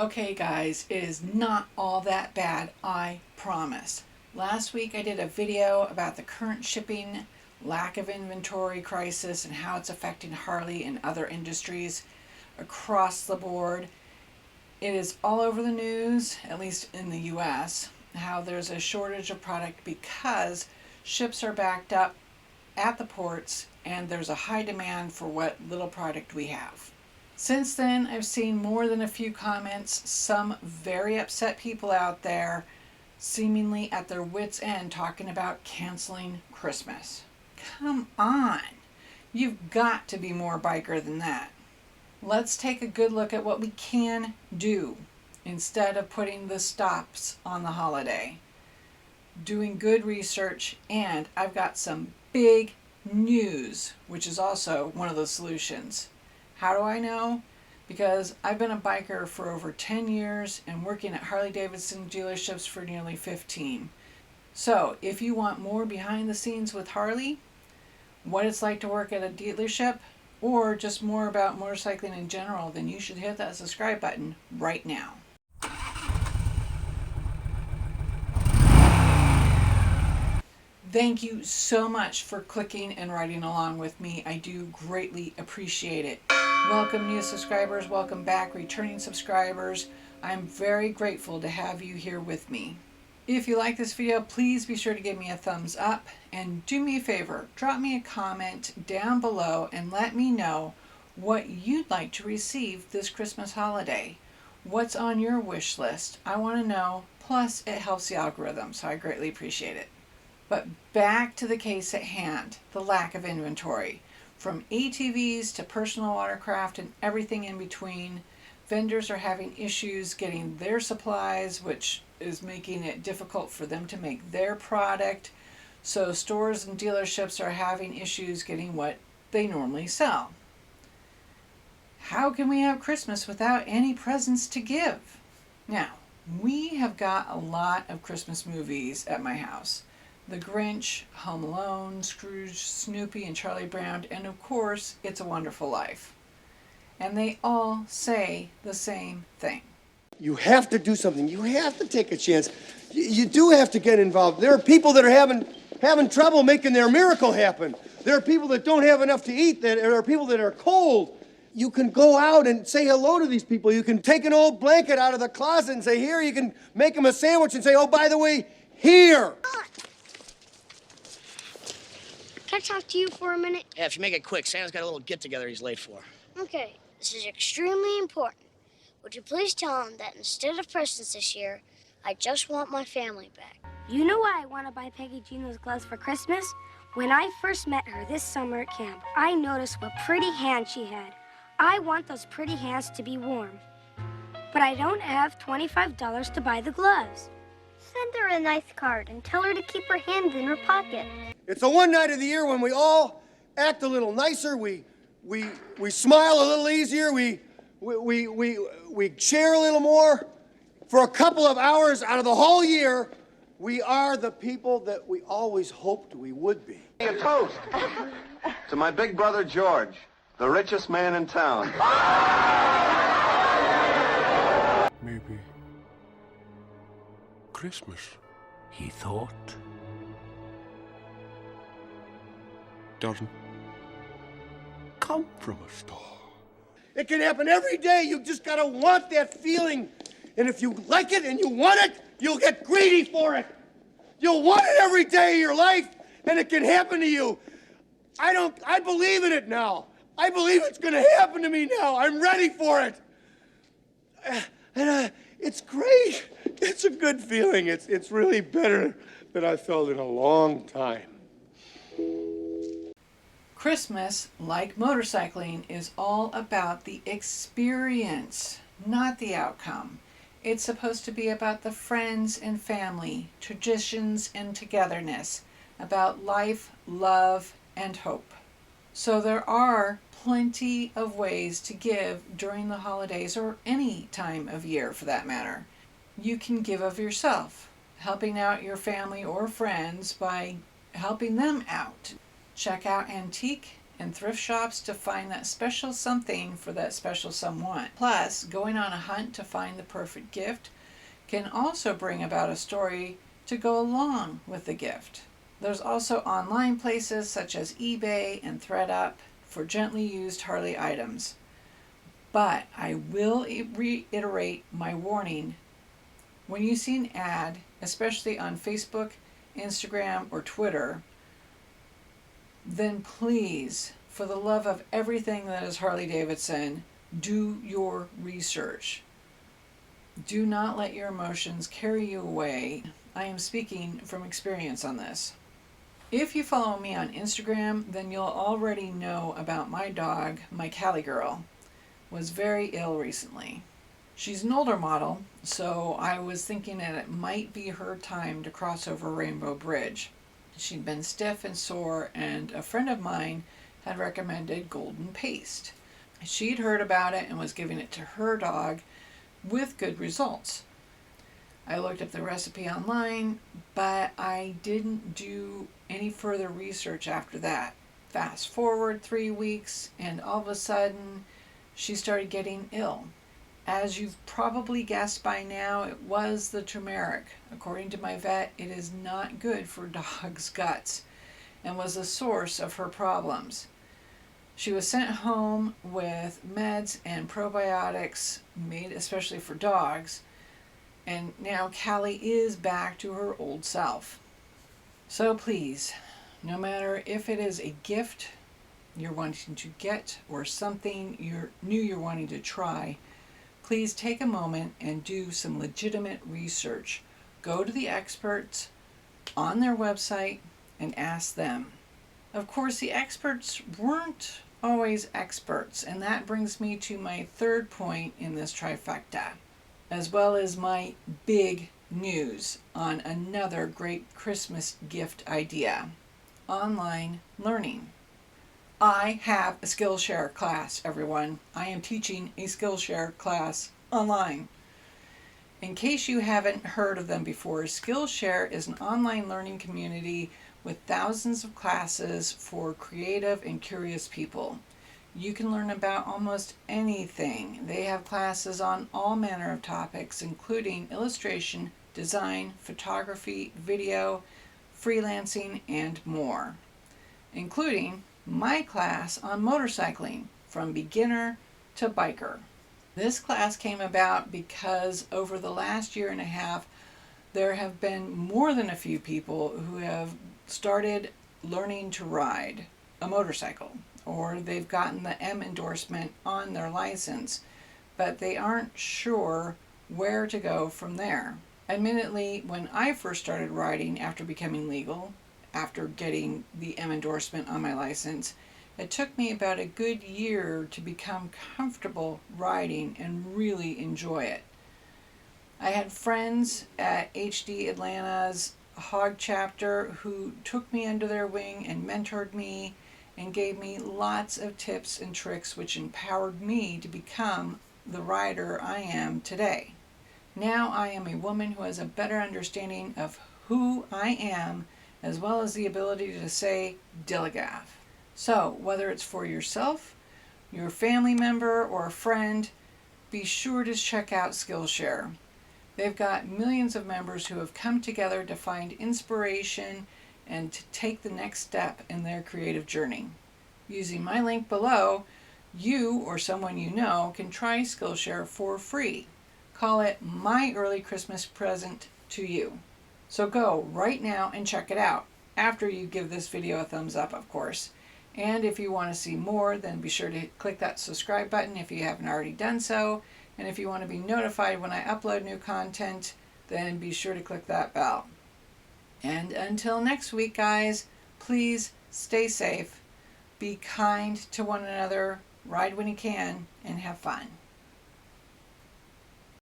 Okay guys, it is not all that bad, I promise. Last week I did a video about the current shipping, lack of inventory crisis, and how it's affecting Harley and other industries across the board. It is all over the news, at least in the US, how there's a shortage of product because ships are backed up at the ports and there's a high demand for what little product we have. Since then, I've seen more than a few comments, some very upset people out there, seemingly at their wits' end, talking about canceling Christmas. Come on! You've got to be more biker than that. Let's take a good look at what we can do instead of putting the stops on the holiday. Doing good research, and I've got some big news, which is also one of the solutions. How do I know? Because I've been a biker for over 10 years and working at Harley-Davidson dealerships for nearly 15. So if you want more behind the scenes with Harley, what it's like to work at a dealership, or just more about motorcycling in general, then you should hit that subscribe button right now. Thank you so much for clicking and riding along with me. I do greatly appreciate it. Welcome new subscribers, welcome back returning subscribers. I'm very grateful to have you here with me. If you like this video, please be sure to give me a thumbs up and do me a favor, drop me a comment down below and let me know what you'd like to receive this Christmas holiday. What's on your wish list? I want to know, plus it helps the algorithm, so I greatly appreciate it. But back to the case at hand, the lack of inventory. From ATVs to personal watercraft and everything in between, vendors are having issues getting their supplies, which is making it difficult for them to make their product. So stores and dealerships are having issues getting what they normally sell. How can we have Christmas without any presents to give? Now, we have got a lot of Christmas movies at my house. The Grinch, Home Alone, Scrooge, Snoopy, and Charlie Brown, and of course, It's a Wonderful Life. And they all say the same thing. You have to do something. You have to take a chance. You do have to get involved. There are people that are having trouble making their miracle happen. There are people that don't have enough to eat. There are people that are cold. You can go out and say hello to these people. You can take an old blanket out of the closet and say, here. You can make them a sandwich and say, oh, by the way, here. Can I talk to you for a minute? Yeah, if you make it quick, Santa's got a little get-together he's late for. Okay, this is extremely important. Would you please tell him that instead of presents this year, I just want my family back? You know why I want to buy Peggy Jean those gloves for Christmas? When I first met her this summer at camp, I noticed what pretty hands she had. I want those pretty hands to be warm. But I don't have $25 to buy the gloves. Send her a nice card and tell her to keep her hands in her pocket. It's the one night of the year when we all act a little nicer. We smile a little easier. We share a little more. For a couple of hours out of the whole year, we are the people that we always hoped we would be. A toast to my big brother George, the richest man in town. Maybe Christmas, he thought, doesn't come from a star. It can happen every day. You just gotta want that feeling. And if you like it and you want it, you'll get greedy for it. You'll want it every day of your life, and it can happen to you. I believe in it now. I believe it's gonna happen to me now. I'm ready for it. It's great. It's a good feeling. It's really better than I felt in a long time. Christmas, like motorcycling, is all about the experience, not the outcome. It's supposed to be about the friends and family, traditions and togetherness, about life, love, and hope. So there are plenty of ways to give during the holidays, or any time of year for that matter. You can give of yourself, helping out your family or friends by helping them out. Check out Antique and thrift shops to find that special something for that special someone. Plus, going on a hunt to find the perfect gift can also bring about a story to go along with the gift. There's also online places such as eBay and ThredUp for gently used Harley items. But I will reiterate my warning. When you see an ad, especially on Facebook, Instagram, or Twitter, then please, for the love of everything that is Harley-Davidson, do your research. Do not let your emotions carry you away. I am speaking from experience on this. If you follow me on Instagram, then you'll already know about my dog, my Cali girl, was very ill recently. She's an older model, so I was thinking that it might be her time to cross over Rainbow Bridge. She'd been stiff and sore, and a friend of mine had recommended golden paste. She'd heard about it and was giving it to her dog with good results. I looked up the recipe online, but I didn't do any further research after that. Fast forward 3 weeks, and all of a sudden, she started getting ill. As you've probably guessed by now, it was the turmeric. According to my vet, it is not good for dogs' guts and was the source of her problems. She was sent home with meds and probiotics made especially for dogs, and now Callie is back to her old self. So please, no matter if it is a gift you're wanting to get or something you're wanting to try, please take a moment and do some legitimate research. Go to the experts on their website and ask them. Of course, the experts weren't always experts, and that brings me to my third point in this trifecta, as well as my big news on another great Christmas gift idea: online learning. I have a Skillshare class, everyone. I am teaching a Skillshare class online. In case you haven't heard of them before, Skillshare is an online learning community with thousands of classes for creative and curious people. You can learn about almost anything. They have classes on all manner of topics, including illustration, design, photography, video, freelancing, and more, including my class on motorcycling from beginner to biker. This class came about because over the last year and a half, there have been more than a few people who have started learning to ride a motorcycle, or they've gotten the M endorsement on their license, but they aren't sure where to go from there. Admittedly, when I first started riding after becoming legal, after getting the M endorsement on my license, it took me about a good year to become comfortable riding and really enjoy it. I had friends at H.O.G Atlanta's H.O.G chapter who took me under their wing and mentored me and gave me lots of tips and tricks which empowered me to become the rider I am today. Now I am a woman who has a better understanding of who I am, as well as the ability to say Dilligaff. So, whether it's for yourself, your family member, or a friend, be sure to check out Skillshare. They've got millions of members who have come together to find inspiration and to take the next step in their creative journey. Using my link below, you or someone you know can try Skillshare for free. Call it my early Christmas present to you. So go right now and check it out, after you give this video a thumbs up, of course. And if you want to see more, then be sure to click that subscribe button if you haven't already done so. And if you want to be notified when I upload new content, then be sure to click that bell. And until next week, guys, please stay safe, be kind to one another, ride when you can, and have fun.